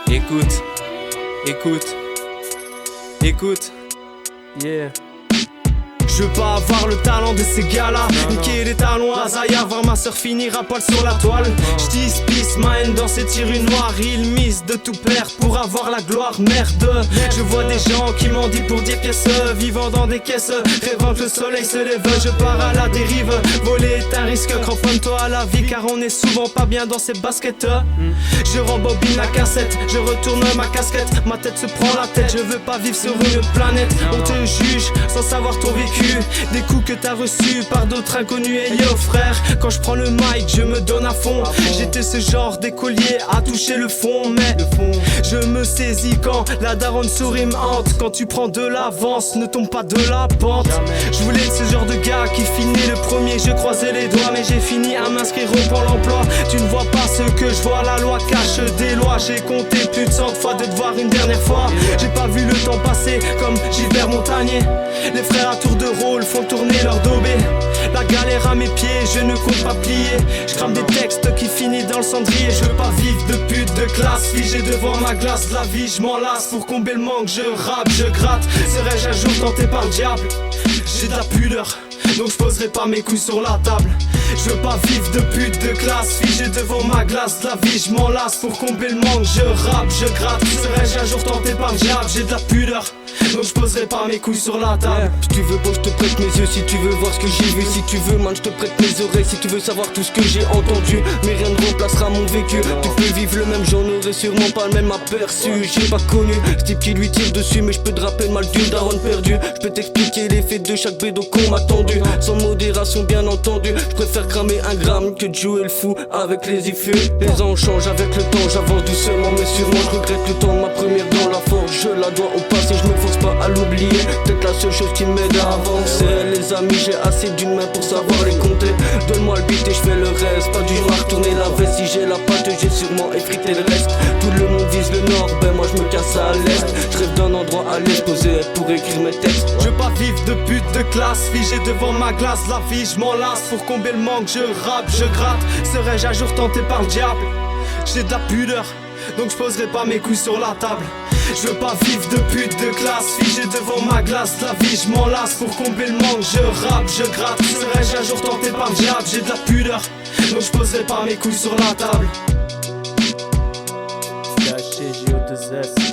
Écoute, écoute, écoute, yeah. Je veux pas avoir le talent de ces gars-là, niquer les talons à Zaya, voir ma soeur finir à poil sur la toile. J'dis peace, ma haine dans ces tirs noirs. Ils misent de tout perdre pour avoir la gloire, merde. Je vois des gens qui m'ont dit pour dire pièces, vivant dans des caisses, rêvant que le soleil se lève. Je pars à la dérive, voler est un risque, cramponne-toi à la vie car on est souvent pas bien dans ces baskets. Je rembobine la cassette, je retourne ma casquette, ma tête se prend la tête. Je veux pas vivre sur une planète, on te juge sans savoir ton vécu. Des coups que t'as reçus par d'autres inconnus. Et yo frère, quand je prends le mic je me donne à fond. J'étais ce genre d'écolier à toucher le fond. Mais je me saisis quand la daronne sourit me hante. Quand tu prends de l'avance, ne tombe pas de la pente. Je voulais être ce genre de gars qui finit le premier. Je croisais les doigts mais j'ai fini à m'inscrire au Pôle emploi. Tu ne vois pas ce que je vois, la loi cache des lois. J'ai compté plus de 100 fois de te voir une dernière fois. J'ai pas vu le temps passer comme Gilbert Montagnier. Les frères à tour de rôle font tourner leur dobé. La galère à mes pieds, je ne compte pas plier. Je crame des textes qui finissent dans le cendrier. Je veux pas vivre de pute de classe, figé devant ma glace. La vie je m'en lasse, pour combler le manque je rappe, je gratte. Serais-je un jour tenté par le diable? J'ai de la pudeur, donc je poserai pas mes couilles sur la table. Je veux pas vivre de pute de classe, figé devant ma glace. La vie je m'en lasse, pour combler le manque je rappe, je gratte. Serais-je un jour tenté par le diable? J'ai de la pudeur, donc je poserai pas mes couilles sur la table. Si tu veux, bon, je te prête mes yeux. Si tu veux voir ce que j'ai vu, si tu veux, man, je te prête mes oreilles. Si tu veux savoir tout ce que j'ai entendu, mais rien ne remplacera mon vécu. Tu peux vivre le même, j'en aurais sûrement pas le même aperçu. J'ai pas connu ce type qui lui tire dessus, mais je peux te rappeler le mal d'une daronne perdue. Je peux t'expliquer l'effet de chaque bédo qu'on m'a tendu, sans modération bien entendu. Je préfère cramer un gramme que de jouer le fou avec les ifus. Les ans changent avec le temps, j'avance doucement mais sûrement. Je regrette le temps de ma première dans la force. Je la dois au passé, je me force pas à l'oublier. Peut-être la seule chose qui m'aide à avancer. Les amis, j'ai assez d'une main pour savoir les compter. Donne-moi le beat et je fais le reste. Pas du genre à retourner la veste. Si j'ai la pâte, j'ai sûrement effrité le reste. Tout le monde vise le nord, ben moi je me casse à l'est. Je rêve d'un endroit à l'est posé pour écrire mes textes. Je veux pas vivre de pute de classe, figé devant ma glace. La vie je m'en lasse, pour combler le manque je rappe, je gratte. Serais-je un jour tenté par le diable? J'ai de la pudeur, donc je poserai pas mes couilles sur la table. Je veux pas vivre de pute de classe, figé devant ma glace. La vie je m'en lasse, pour combler le manque je rappe, je gratte. Serais-je un jour tenté par le diable? J'ai de la pudeur, donc je poserai pas mes couilles sur la table. CHGO2S